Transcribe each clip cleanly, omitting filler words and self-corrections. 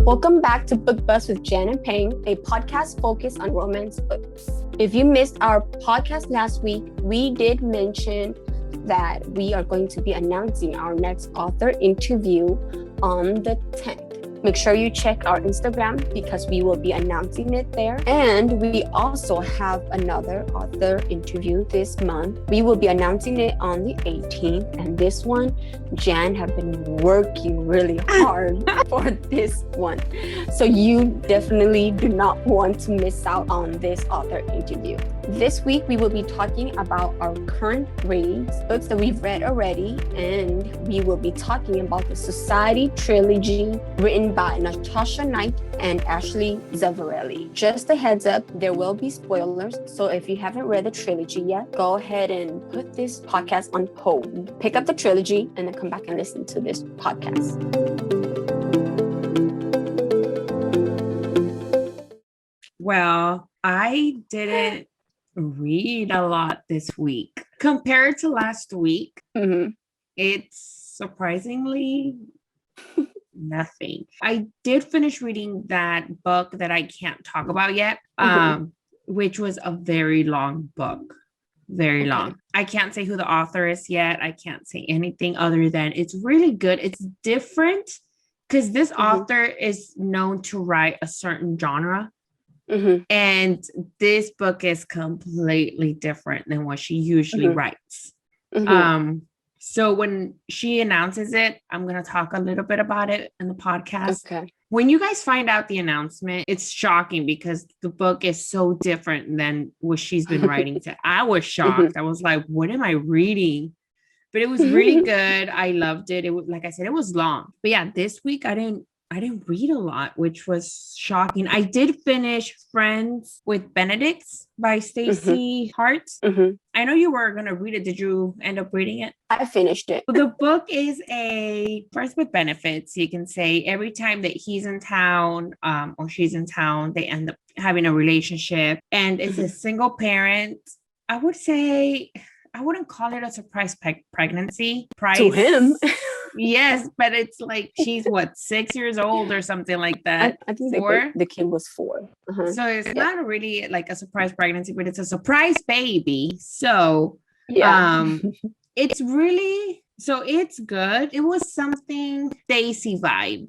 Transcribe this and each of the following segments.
Welcome back to Book Buzz with Jan and Peng, a podcast focused on romance books. If you missed our podcast last week, we did mention that we are going to be announcing our next author interview on the 10th. Make sure you check our Instagram because we will be announcing it there. And we also have another author interview this month. We will be announcing it on the 18th. And this one, Jan have been working really hard for this one. So you definitely do not want to miss out on this author interview. This week, we will be talking about our current reads, books that we've read already, and we will be talking about the Society Trilogy written by Natasha Knight and Zavarelli. Just a heads up, there will be spoilers, so if you haven't read the trilogy yet, go ahead and put this podcast on hold. Pick up the trilogy and then come back and listen to this podcast. Well, I didn't read a lot this week compared to last week. It's surprisingly nothing. I did finish reading that book that I can't talk about yet, which was a very long book. Very long. I can't say who the author is yet. I can't say anything other than it's really good. It's different because this author is known to write a certain genre. And this book is completely different than what she usually writes. So when she announces it, I'm going to talk a little bit about it in the podcast. When you guys find out the announcement, it's shocking because the book is so different than what she's been writing. I was shocked. I was like, what am I reading? But it was really good. I loved it. It was, like I said, it was long. But yeah, this week I didn't read a lot, which was shocking. I did finish Friends with Benedicts by Stacey Hart. I know you were going to read it. Did you end up reading it? I finished it. The book is a friends with benefits. You can say every time that he's in town or she's in town, they end up having a relationship. And it's a single parent. I would say, I wouldn't call it a surprise pregnancy. To him. Yes, but it's like she's 6 years old or something like that. I think 4. The kid was 4. So it's not really like a surprise pregnancy, but it's a surprise baby. So it's really, so it's good. It was something Stacey vibe.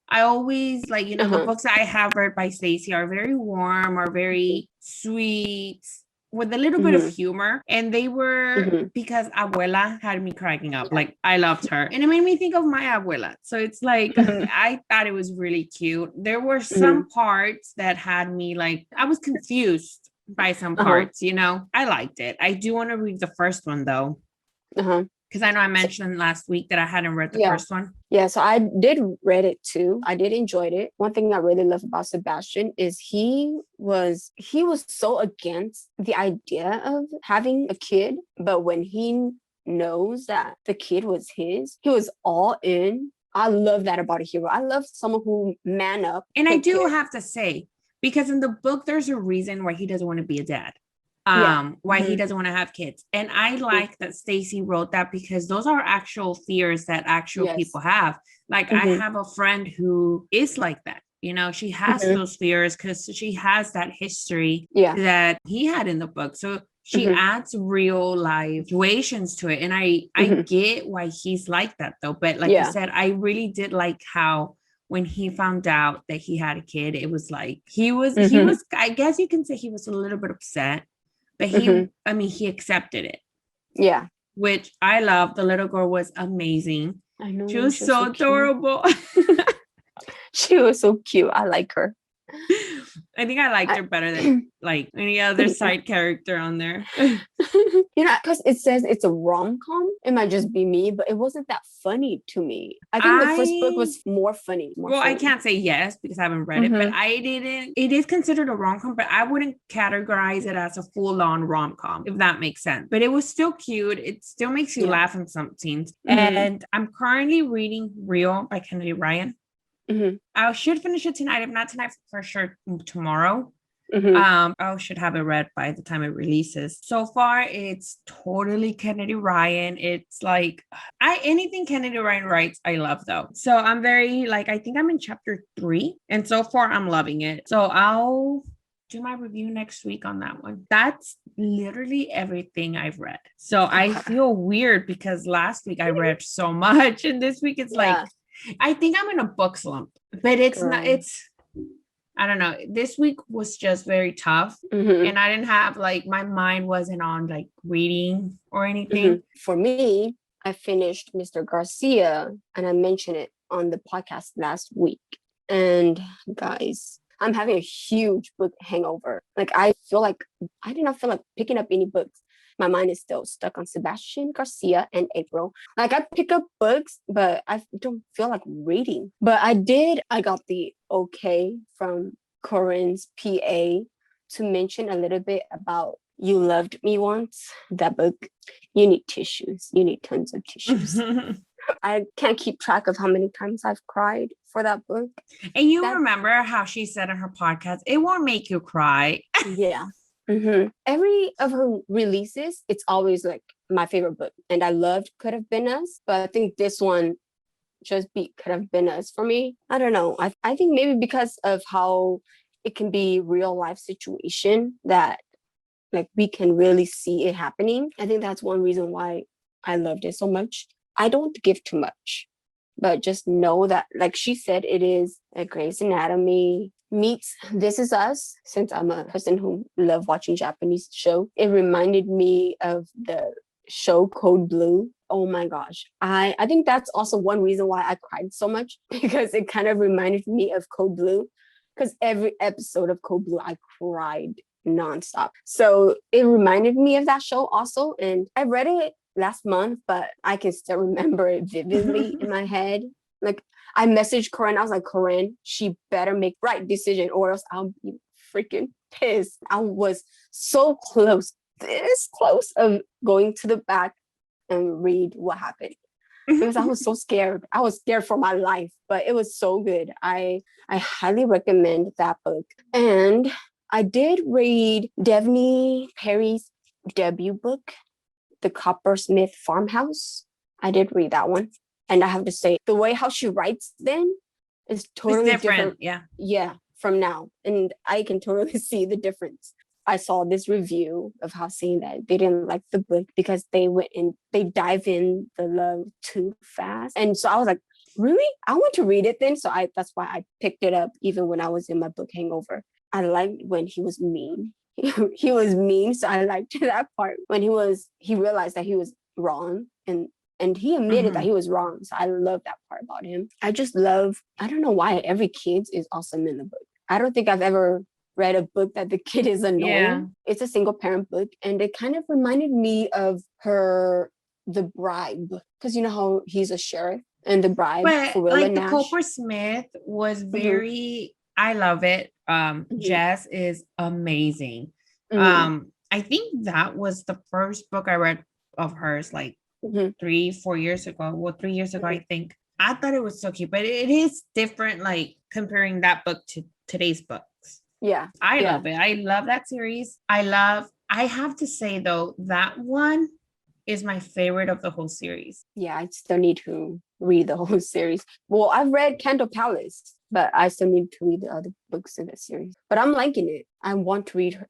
I always like, the books that I have read by Stacey are very warm, are very sweet, with a little bit of humor. And they were because Abuela had me cracking up. Like, I loved her. And it made me think of my Abuela. So it's like, I thought it was really cute. There were some parts that had me like, I was confused by some parts, I liked it. I do want to read the first one though. Because I know I mentioned last week that I hadn't read the first one. Yeah, so I did read it too. I did enjoy it. One thing I really love about Sebastian is he was so against the idea of having a kid, but when he knows that the kid was his, he was all in. I love that about a hero. I love someone who man up. And I do have to say, because in the book, there's a reason why he doesn't want to be a dad. Why he doesn't want to have kids. And I like that Stacey wrote that because those are actual fears that actual people have. Like I have a friend who is like that. She has those fears because she has that history that he had in the book. So she adds real life situations to it. And I get why he's like that though. But like you said, I really did like how when he found out that he had a kid, it was like, he was, I guess you can say he was a little bit upset. But he accepted it. Yeah. Which I love. The little girl was amazing. I know. She was so adorable. She was so cute. I like her. I think I liked her better than like any other side character on there. Because it says it's a rom-com. It might just be me, but it wasn't that funny to me. I think the first book was more funny. I can't say yes because I haven't read it, but I didn't. It is considered a rom-com, but I wouldn't categorize it as a full-on rom-com, if that makes sense. But it was still cute. It still makes you laugh in some scenes. And I'm currently reading Real by Kennedy Ryan. I should finish it tonight. If not tonight, for sure tomorrow. I should have it read by the time it releases. So far, it's totally Kennedy Ryan. It's like anything Kennedy Ryan writes, I love though. So I'm very like, I think I'm in chapter 3, and so far I'm loving it. So I'll do my review next week on that one. That's literally everything I've read. So I feel weird because last week I read so much, and this week it's like, I think I'm in a book slump, but it's not, I don't know. This week was just very tough, and I didn't have like, my mind wasn't on like reading or anything. For me, I finished Mr. Garcia, and I mentioned it on the podcast last week. And guys, I'm having a huge book hangover. Like, I did not feel like picking up any books. My mind is still stuck on Sebastian Garcia and April. Like, I pick up books, but I don't feel like reading. But I got the okay from Corinne's PA to mention a little bit about You Loved Me Once, that book. You need tissues. You need tons of tissues. I can't keep track of how many times I've cried for that book. And you remember how she said in her podcast, it won't make you cry. Yeah. Every of her releases, it's always like my favorite book. And I loved Could Have Been Us, but I think this one just beat Could Have Been Us for me. I don't know. I think maybe because of how it can be real life situation that like we can really see it happening. I think that's one reason why I loved it so much. I don't give too much, but just know that, like she said, it is a Grey's Anatomy meets This Is Us. Since I'm a person who love watching Japanese show, it reminded me of the show Code Blue. Oh my gosh. I think that's also one reason why I cried so much, because it kind of reminded me of Code Blue, because every episode of Code Blue, I cried nonstop. So it reminded me of that show also. And I read it last month, but I can still remember it vividly in my head. Like, I messaged Corinne. I was like, Corinne, she better make right decision or else I'll be freaking pissed. I was so close, this close of going to the back and read what happened. Because I was so scared. I was scared for my life, but it was so good. I highly recommend that book. And I did read Devney Perry's debut book, The Coppersmith Farmhouse. I did read that one. And I have to say, the way how she writes then is totally different. Yeah, from now. And I can totally see the difference. I saw this review of how saying that they didn't like the book because they dive in the love too fast. And so I was like, really? I want to read it then. So that's why I picked it up even when I was in my book hangover. I liked when he was mean. He was mean, so I liked that part when he realized that he was wrong and he admitted that he was wrong. So I love that part about him. I don't know why every kid is awesome in the book. I don't think I've ever read a book that the kid is annoying. Yeah. It's a single parent book, and it kind of reminded me of The Bribe, because you know how he's a sheriff and The Bribe. But like the Coppersmith was very, I love it. Jess is amazing. I think that was the first book I read of hers, like 3-4 years ago. Well, 3 years ago, I think. I thought it was so cute, but it is different, like comparing that book to today's books. Yeah. I love it. I love that series. I have to say though, that one is my favorite of the whole series. Yeah, I still need to read the whole series. Well, I've read Candle Palace, but I still need to read the other books in that series. But I'm liking it. I want to read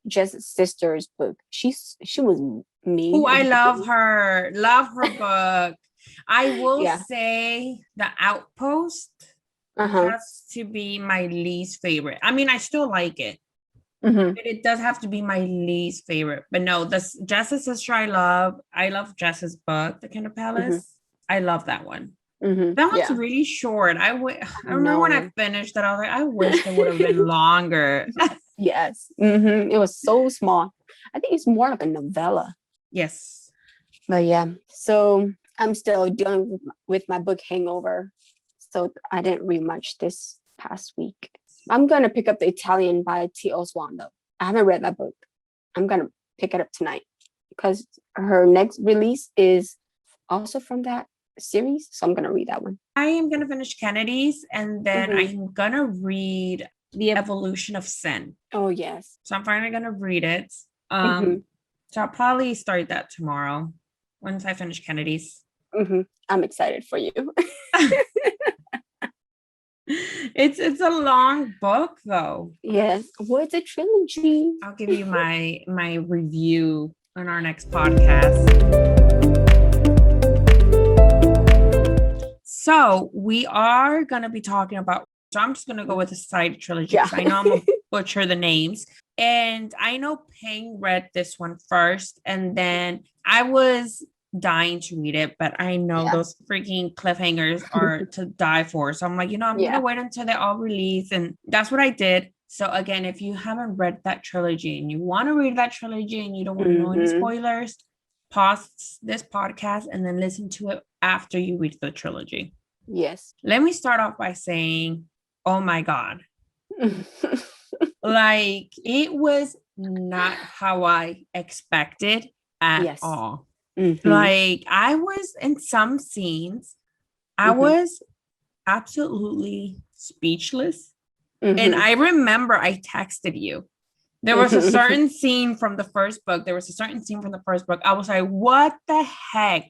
Jess's sister's book. She was mean. Oh, I love her book. I will say The Outpost has to be my least favorite. I mean, I still like it. But it does have to be my least favorite. But no, Jess's sister I love Jess's book, The Candle Palace. I love that one. That one's really short. I remember when I finished that, I was like, I wish it would have been longer. Yes. It was so small. I think it's more like a novella. Yes. But yeah, so I'm still dealing with my book hangover. So I didn't read much this past week. I'm going to pick up The Italian by T.O. Swan, though. I haven't read that book. I'm going to pick it up tonight because her next release is also from that series. So I'm going to read that one. I am going to finish Kennedy's, and then I'm going to read The Evolution of Sin. Oh, yes. So I'm finally going to read it. Mhm. So I'll probably start that tomorrow once I finish Kennedy's. I'm excited for you. It's a long book though. Yes. What's a trilogy? I'll give you my review on our next podcast. So we are going to be talking about, so I'm just going to go with the Society Trilogy because I know I'm going to butcher the names. And I know Peng read this one first, and then I was dying to read it, but I know those freaking cliffhangers are to die for. So I'm like, I'm going to wait until they all release. And that's what I did. So again, if you haven't read that trilogy and you want to read that trilogy and you don't want to know any spoilers, pause this podcast and then listen to it after you read the trilogy. Yes. Let me start off by saying, oh my God. Like, it was not how I expected at all. Like, I was in some scenes, I was absolutely speechless. And I remember I texted you. There was a certain scene from the first book. I was like, what the heck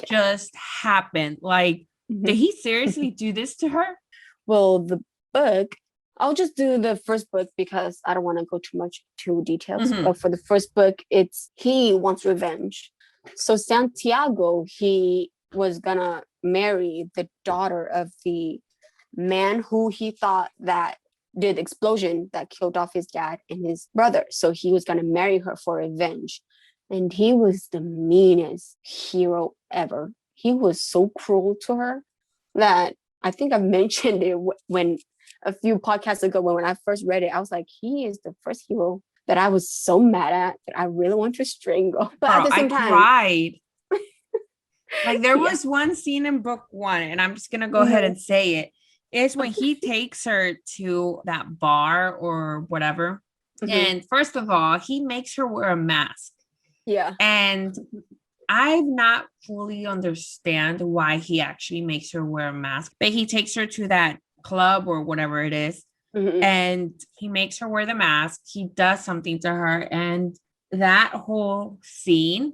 just happened? Like, did he seriously do this to her? Well, the book, I'll just do the first book because I don't want to go too much to details. But for the first book, it's he wants revenge. So Santiago, he was gonna marry the daughter of the man who he thought that did the explosion that killed off his dad and his brother. So he was gonna marry her for revenge. And he was the meanest hero ever. He was so cruel to her that I think I've mentioned it when a few podcasts ago when I first read it. I was like, he is the first hero that I was so mad at that I really want to strangle. But Girl, at the same time, cried. Like, there was one scene in book 1, and I'm just gonna go ahead and say it. It's when he takes her to that bar or whatever. And first of all, he makes her wear a mask. Yeah. And I've not fully understand why he actually makes her wear a mask, but he takes her to that club or whatever it is, and he makes her wear the mask. He does something to her, and that whole scene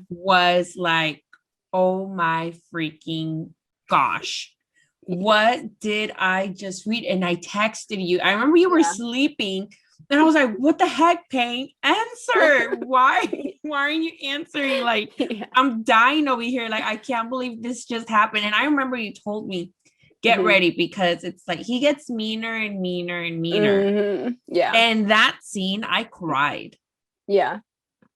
was like, oh my freaking gosh. What did I just read? And I texted you. I remember you were sleeping. And I was like, what the heck, Payne? Answer. Why aren't you answering? Like, I'm dying over here. Like, I can't believe this just happened. And I remember you told me, get ready, because it's like he gets meaner and meaner and meaner. Yeah. And that scene, I cried. Yeah.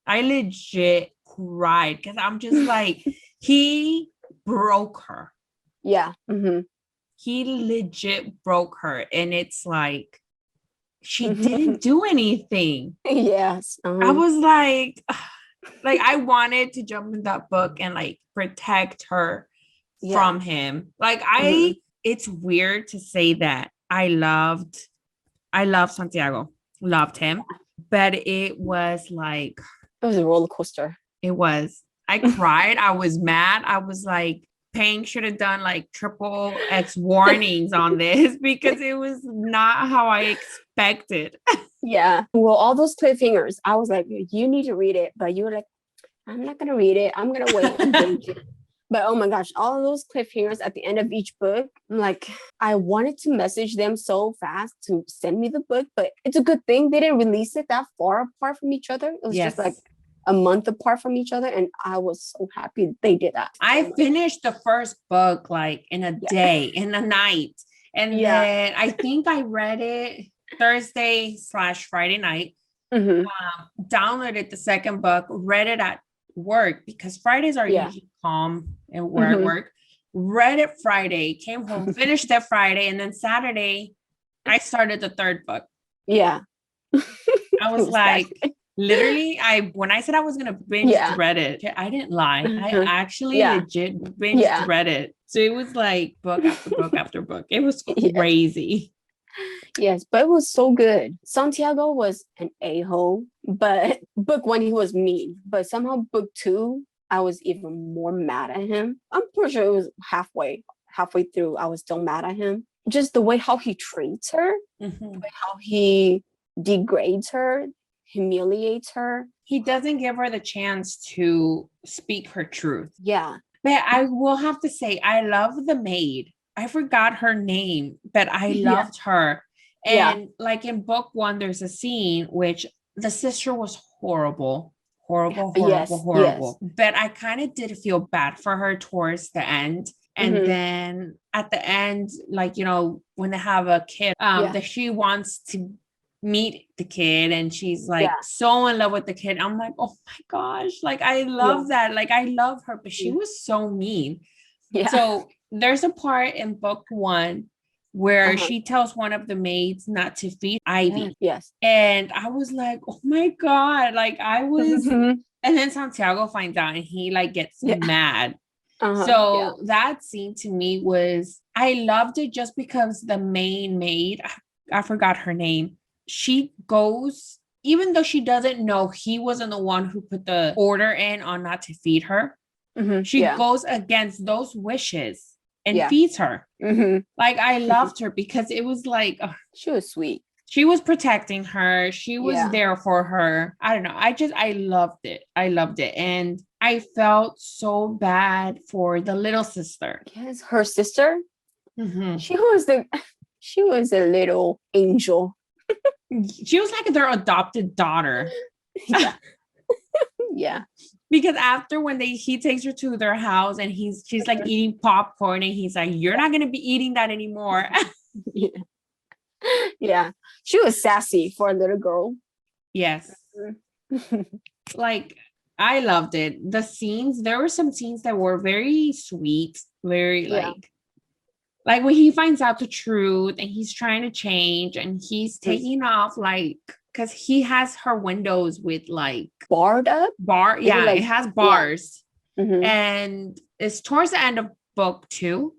I legit cried because I'm just like, he broke her. Yeah. He legit broke her. And it's like, she didn't do anything. Yes. I was like I wanted to jump in that book and like protect her from him. Like it's weird to say that I loved Santiago, loved him, but it was like, it was a roller coaster. It was. I cried. I was mad. I was like, Pang should have done like triple X warnings on this because it was not how I expected. Yeah. Well, all those cliffhangers, I was like, you need to read it. But you were like, I'm not going to read it. I'm going to wait and binge it. But oh my gosh, all of those cliffhangers at the end of each book, I'm like, I wanted to message them so fast to send me the book, but it's a good thing they didn't release it that far apart from each other. It was just like a month apart from each other, and I was so happy they did that. I finished the first book like in a day, in a night, and then I think I read it Thursday/Friday night. Downloaded the second book, read it at work because Fridays are usually calm and we're at work. Read it Friday, came home, finished it Friday, and then Saturday I started the third book. Yeah. I was like, literally, when I said I was gonna binge read it, I didn't lie. I actually legit binge read it. So it was like book after book after book. It was crazy. Yes, but it was so good. Santiago was an a-hole, but book 1 he was mean. But somehow book 2, I was even more mad at him. I'm pretty sure it was halfway halfway through, I was still mad at him. Just the way how he treats her, the way how he degrades her, humiliates her. He doesn't give her the chance to speak her truth. Yeah. But I will have to say, I love the maid. I forgot her name, but I loved her. And like in book 1, there's a scene which the sister was horrible. Horrible. But I kind of did feel bad for her towards the end. And then at the end, like, you know, when they have a kid, that she wants to meet the kid and she's like so in love with the kid. I'm like, oh my gosh, like I love that. Like I love her, but she was so mean. So there's a part in book 1 where she tells one of the maids not to feed Ivy. And I was like, oh my God, like I was, and then Santiago finds out and he like gets mad. So that scene to me was, I loved it just because the main maid, I forgot her name, she goes, even though she doesn't know he wasn't the one who put the order in on not to feed her, she goes against those wishes and feeds her. Like I loved her because it was like, she was sweet. She was protecting her. She was there for her. I don't know. I loved it. I loved it. And I felt so bad for the little sister. Yes, her sister. She was a little angel. She was like their adopted daughter. Yeah. Because after when he takes her to their house and she's like eating popcorn and he's like, you're not going to be eating that anymore. Yeah. She was sassy for a little girl. Yes. Like I loved it. The scenes, there were some scenes that were very sweet, very like when he finds out the truth and he's trying to change and he's taking off like, because he has her windows with like barred up. Like, it has bars. And it's towards the end of book 2.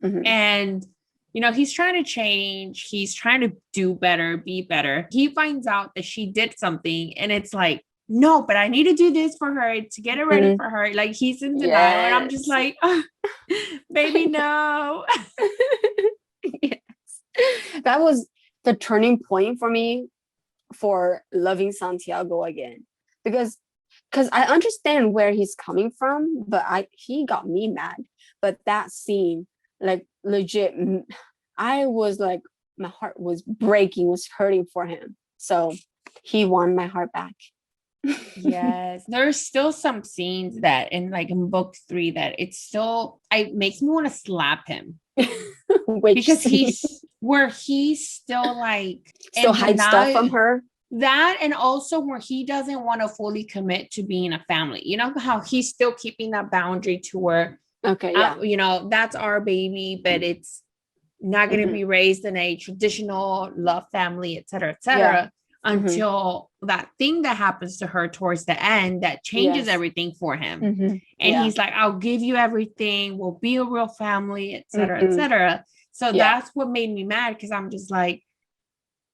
And you know, he's trying to change, he's trying to do better, be better. He finds out that she did something and it's like, no, but I need to do this for her to get it ready for her. Like he's in denial and I'm just like, oh, baby, no. That was the turning point for me for loving Santiago again, because I understand where he's coming from, but he got me mad. But that scene, like legit, I was like, my heart was breaking, was hurting for him. So he won my heart back. Yes, there's still some scenes that in book 3 that it makes me want to slap him. Because he's still like still hide stuff from her. That, and also where he doesn't want to fully commit to being a family. You know how he's still keeping that boundary to where you know, that's our baby, but it's not going to be raised in a traditional love family, etc. Until that thing that happens to her towards the end that changes everything for him. And he's like, I'll give you everything, we'll be a real family, etc. So that's what made me mad, because I'm just like,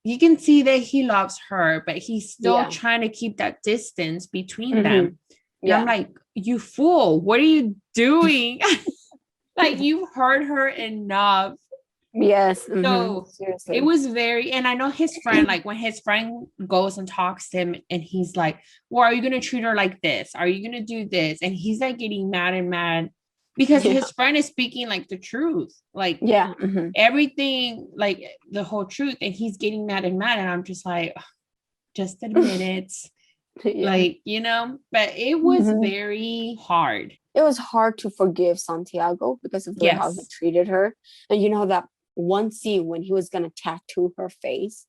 you can see that he loves her, but he's still trying to keep that distance between them. And I'm like, you fool, what are you doing? Like, you've hurt her enough. Yes. So seriously, it was very, and I know his friend, like when his friend goes and talks to him and he's like, well, are you going to treat her like this? Are you going to do this? And he's like getting mad because his friend is speaking like the truth, like everything, like the whole truth. And he's getting mad. And I'm just like, just admit it. Like, you know, but it was very hard. It was hard to forgive Santiago because of the way how he treated her. And you know, that one scene when he was going to tattoo her face.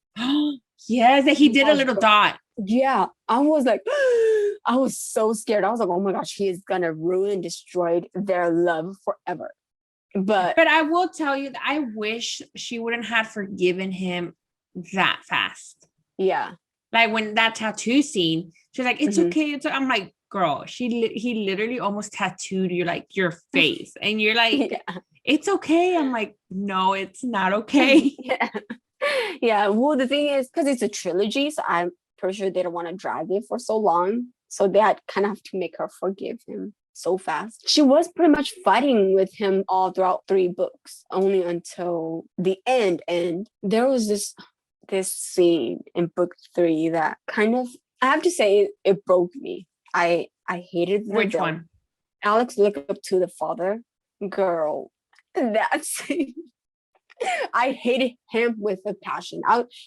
Yes, that he did a little dot. Yeah, I was like, I was so scared. I was like, oh my gosh, he is going to ruin, destroy their love forever. But I will tell you that I wish she wouldn't have forgiven him that fast. Yeah. Like when that tattoo scene, she's like, it's okay. I'm like, girl, he literally almost tattooed you, like your face. And you're like, it's okay. I'm like, no, it's not okay. Yeah. Well, the thing is, because it's a trilogy, so I'm pretty sure they don't want to drag it for so long. So they had kind of have to make her forgive him. so fast. She was pretty much fighting with him all throughout 3 books, only until the end. And there was this scene in book 3 that kind of, I have to say, it broke me. I hated the Which villain. one? Alex looked up to the father. Girl, that scene. I hated him with a passion.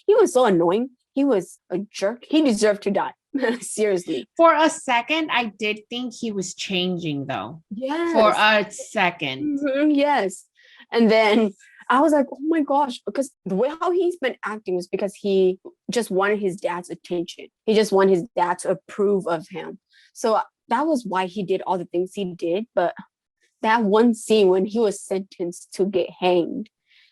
He was so annoying. He was a jerk. He deserved to die. Seriously. For a second, I did think he was changing, though. Yes. For a second. Yes. And then I was like, oh my gosh, because the way how he's been acting was because he just wanted his dad's attention. He just wanted his dad to approve of him. So that was why he did all the things he did. But that one scene when he was sentenced to get hanged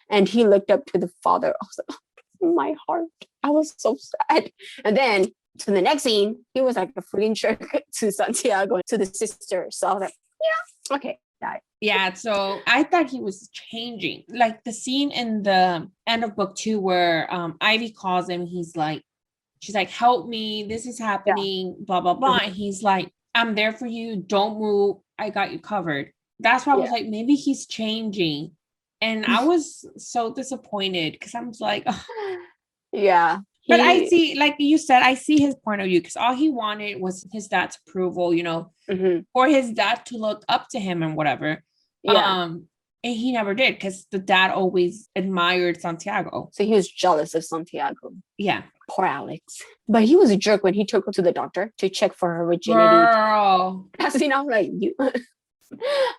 and he looked up to the father, I was like, oh, my heart. I was so sad. And then to the next scene, he was like a freaking jerk to Santiago, to the sister. So I was like, yeah, okay. Yeah, so I thought he was changing. Like the scene in the end of book 2 where Ivy calls him, she's like, help me, this is happening, blah, blah, blah. And he's like, I'm there for you, don't move, I got you covered. That's why I was like, maybe he's changing. And I was so disappointed because I was like, oh. Yeah. But I see, like you said, I see his point of view because all he wanted was his dad's approval, for his dad to look up to him and whatever. Yeah. And he never did because the dad always admired Santiago. So he was jealous of Santiago. Yeah. Poor Alex. But he was a jerk when he took her to the doctor to check for her virginity. Girl. That's I was like, you.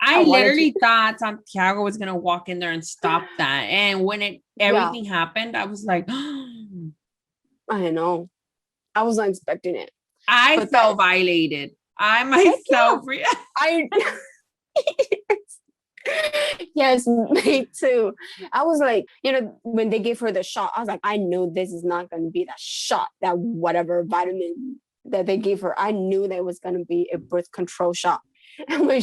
I literally thought Santiago was going to walk in there and stop that. And when everything happened, I was like, I know. I was not expecting it. I felt violated. I myself. Yes, me too. I was like, when they gave her the shot, I was like, I knew this is not going to be that shot, that whatever vitamin that they gave her. I knew that it was going to be a birth control shot. And when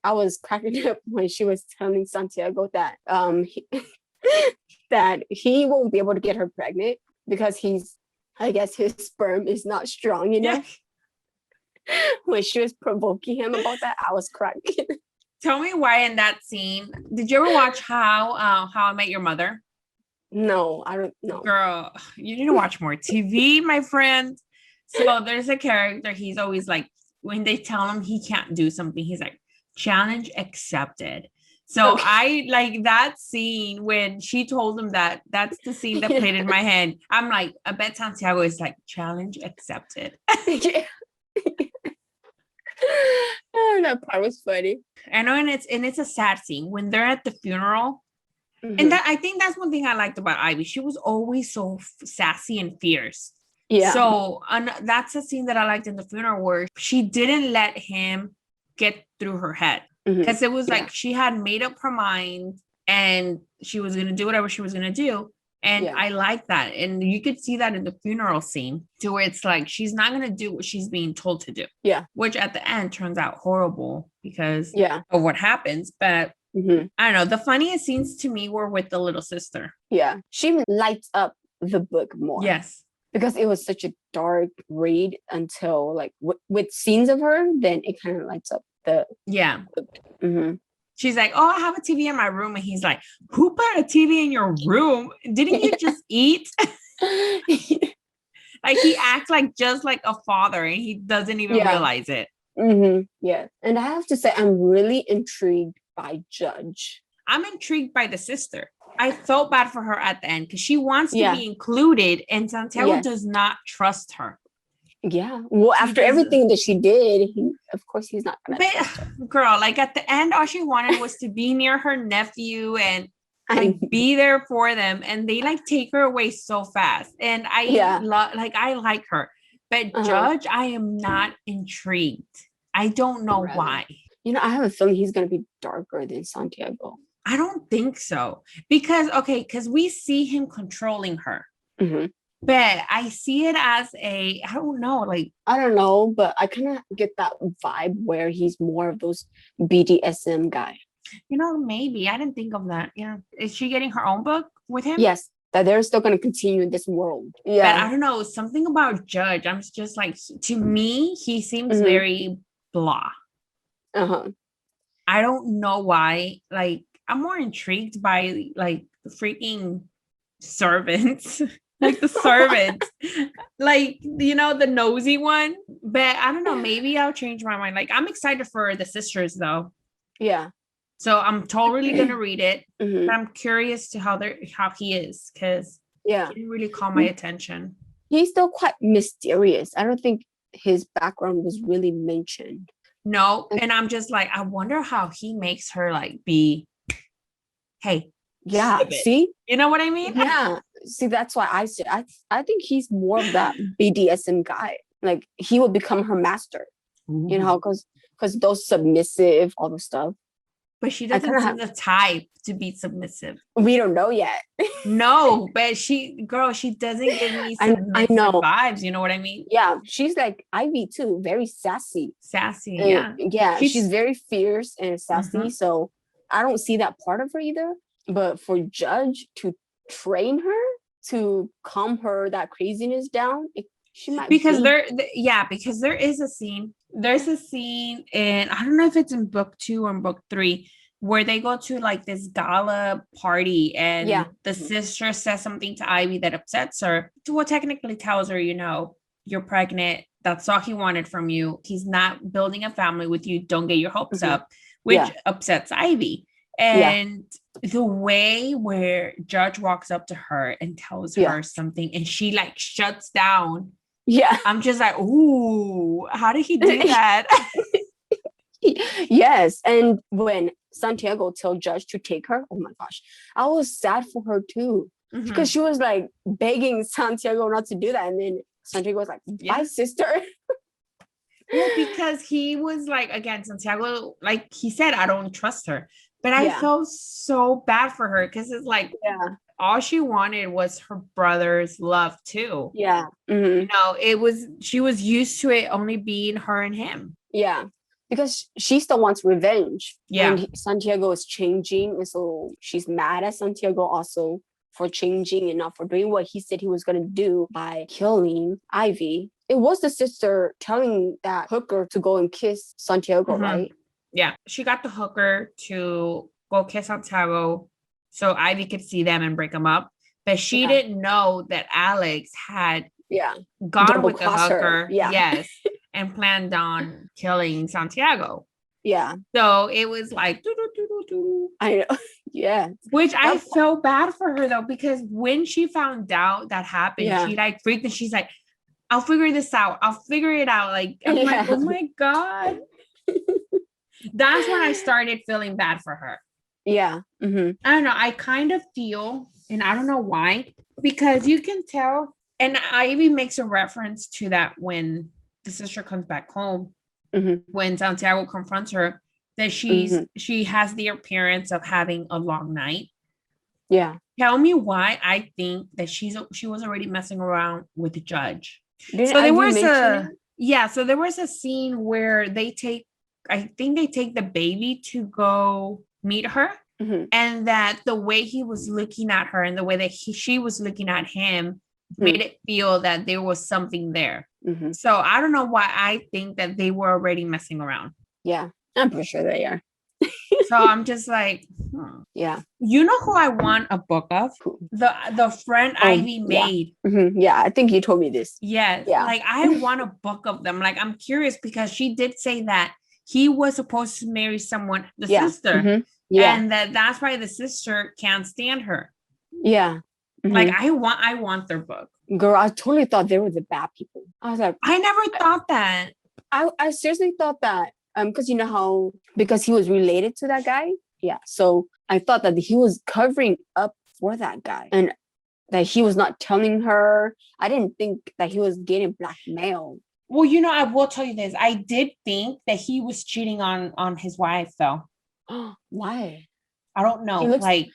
I was cracking up when she was telling Santiago that that he won't be able to get her pregnant because I guess his sperm is not strong enough. Yeah. When she was provoking him about that, I was cracking. Tell me why in that scene. Did you ever watch How I Met Your Mother? No, I don't know. Girl, you need to watch more TV, my friend. So there's a character, he's always like, when they tell him he can't do something, he's like, challenge accepted. So I like that scene when she told him that's the scene that played in my head. I'm like, I bet Santiago is like, challenge accepted. That part was funny. I know, and it's a sad scene when they're at the funeral. And that I think that's one thing I liked about Ivy. She was always so sassy and fierce. Yeah. So that's a scene that I liked in the funeral where she didn't let him get through her head. Because it was like she had made up her mind and she was going to do whatever she was going to do. And I like that. And you could see that in the funeral scene to where it's like she's not going to do what she's being told to do. Yeah. Which at the end turns out horrible because of what happens. But I don't know. The funniest scenes to me were with the little sister. Yeah. She lights up the book more. Yes. Because it was such a dark read until like with scenes of her, then it kind of lights up the book. She's like, oh, I have a TV in my room. And he's like, who put a TV in your room? Didn't you just eat? Like he acts like just like a father and he doesn't even realize it. Yeah. And I have to say, I'm really intrigued by Judge. I'm intrigued by the sister. I felt bad for her at the end because she wants to be included and Santiago does not trust her. Yeah. Well, after everything that she did, of course, he's not going to. Girl, like at the end, all she wanted was to be near her nephew and like be there for them. And they like take her away so fast. And I like her. But Judge, I am not intrigued. I don't know why. I have a feeling he's going to be darker than Santiago. I don't think so. Because we see him controlling her. But I see it as I don't know, but I kind of get that vibe where he's more of those BDSM guy. Maybe. I didn't think of that. Yeah. Is she getting her own book with him? Yes. That they're still going to continue in this world. Yeah. But I don't know. Something about Judge. I'm just like, to me, he seems very blah. Uh-huh. I don't know why. Like, I'm more intrigued by like the freaking servants. Like the servants. Like, the nosy one. But I don't know, maybe I'll change my mind. Like, I'm excited for the sisters though. Yeah. So I'm totally gonna read it. Mm-hmm. But I'm curious to how he is, because Yeah, he didn't really call my attention. he's still quite mysterious. I don't think his background was really mentioned. No, and I'm just like, I wonder how he makes her like be, hey, Yeah, see? you know what I mean? Yeah. See, that's why I said I think he's more of that BDSM guy. Like he would become her master, because those submissive, all the stuff. But she doesn't seem the type to be submissive. We don't know yet. No, but she doesn't give me submissive I know vibes. You know what I mean? Yeah, she's like Ivy too, very sassy. Sassy, yeah. Yeah, she's very fierce and sassy. Mm-hmm. So I don't see that part of her either. But for Judge to train her, to calm her that craziness down, she might because there is a scene. There's a scene and I don't know if it's in book 2 or in book 3 where they go to like this gala party and the sister says something to Ivy that upsets her. Well, technically tells her, you're pregnant. That's all he wanted from you. He's not building a family with you. Don't get your hopes up, which upsets Ivy. And the way where Judge walks up to her and tells her something and she like shuts down. Yeah. I'm just like, ooh, how did he do that? Yes. And when Santiago told Judge to take her, oh my gosh, I was sad for her too. Because she was like begging Santiago not to do that. And then Santiago was like, bye, sister. Well, because he was like, again, Santiago, like he said, I don't trust her. But I felt so bad for her because it's like, all she wanted was her brother's love too. Yeah. She was used to it only being her and him. Yeah. Because she still wants revenge. Yeah. And Santiago is changing. And so she's mad at Santiago also for changing and not for doing what he said he was going to do by killing Ivy. It was the sister telling that hooker to go and kiss Santiago, right? Yeah. She got the hooker to go kiss Santiago so Ivy could see them and break them up. But she didn't know that Alex had gone with the hooker. Yes. And planned on killing Santiago. Yeah. So it was like, I know. Yeah. Which I felt bad for her though, because when she found out that happened, she like freaked and she's like, I'll figure this out. I'll figure it out. Like, I'm like, oh my God. That's when I started feeling bad for her. Yeah. I don't know. I kind of feel, and I don't know why, because you can tell, and Ivy makes a reference to that when the sister comes back home, when Santiago confronts her, that she has the appearance of having a long night. Yeah. Tell me why I think that she was already messing around with the Judge. So there was a scene where I think they take the baby to go meet her, and that the way he was looking at her and the way that she was looking at him made it feel that there was something there. So I don't know why I think that they were already messing around. Yeah, I'm pretty sure they are. So I'm just like, yeah. You know who I want a book of? The friend Ivy made. Yeah, I think you told me this. Yes. Yeah. Like I want a book of them. Like I'm curious because she did say that he was supposed to marry someone, the sister. Yeah. And that's why the sister can't stand her. Yeah. Like I want their book. Girl, I totally thought they were the bad people. I was like, I never thought that. I seriously thought that. Because you know how, because he was related to that guy. Yeah. So I thought that he was covering up for that guy and that he was not telling her. I didn't think that he was getting blackmailed. Well, I will tell you this. I did think that he was cheating on his wife though. Why? I don't know. I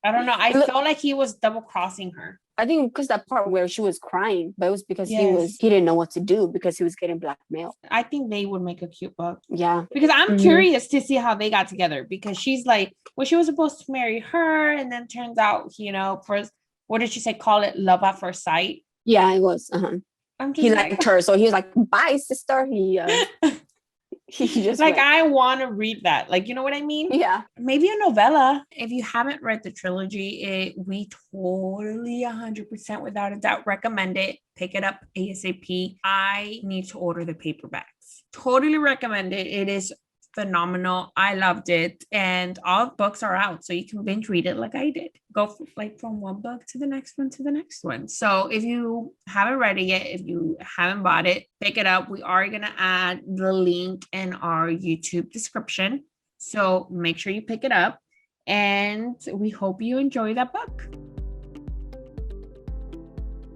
don't know. I felt like he was double crossing her. I think because that part where she was crying, but it was because he didn't know what to do because he was getting blackmailed. I think they would make a cute book. Yeah. Because I'm curious to see how they got together because she's like, well, she was supposed to marry her. And then turns out, first, what did she say? Call it love at first sight. Yeah, it was. He liked her. So he was like, bye, sister. Like, I want to read that. Like, you know what I mean? Yeah. Maybe a novella. If you haven't read the trilogy, we totally 100% without a doubt recommend it. Pick it up ASAP. I need to order the paperbacks. Totally recommend it. It is phenomenal. I loved it. And all books are out, so you can binge read it like I did. Go from one book to the next one to the next one. So if you haven't read it yet, if you haven't bought it, pick it up. We are going to add the link in our YouTube description. So make sure you pick it up. And we hope you enjoy that book.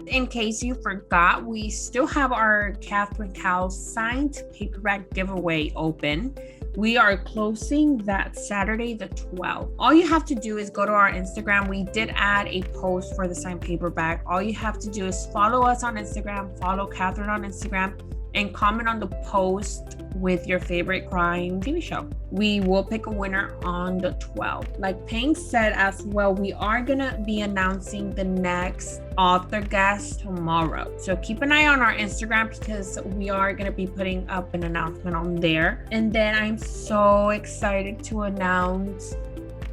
In case you forgot, we still have our Catherine Cowles signed paperback giveaway open. We are closing that Saturday the 12th. All you have to do is go to our Instagram. We did add a post for the signed paperback. All you have to do is follow us on Instagram, follow Catherine on Instagram, and comment on the post with your favorite crime TV show. We will pick a winner on the 12th. Like Pink said as well, we are gonna be announcing the next author guest tomorrow. So keep an eye on our Instagram because we are gonna be putting up an announcement on there. And then I'm so excited to announce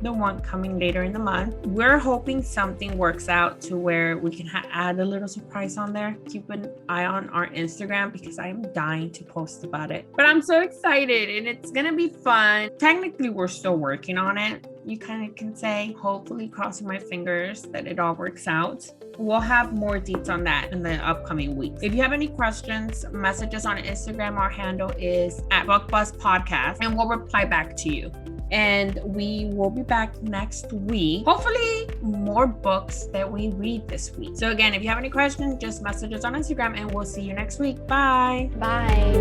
the one coming later in the month. We're hoping something works out to where we can add a little surprise on there. Keep an eye on our Instagram because I'm dying to post about it. But I'm so excited and it's gonna be fun. Technically, we're still working on it. You kind of can say, hopefully crossing my fingers that it all works out. We'll have more deets on that in the upcoming weeks. If you have any questions, message us on Instagram. Our handle is @BookBuzzPodcast and we'll reply back to you. And we will be back next week. Hopefully more books that we read this week. So again, if you have any questions, just message us on Instagram and we'll see you next week. Bye. Bye.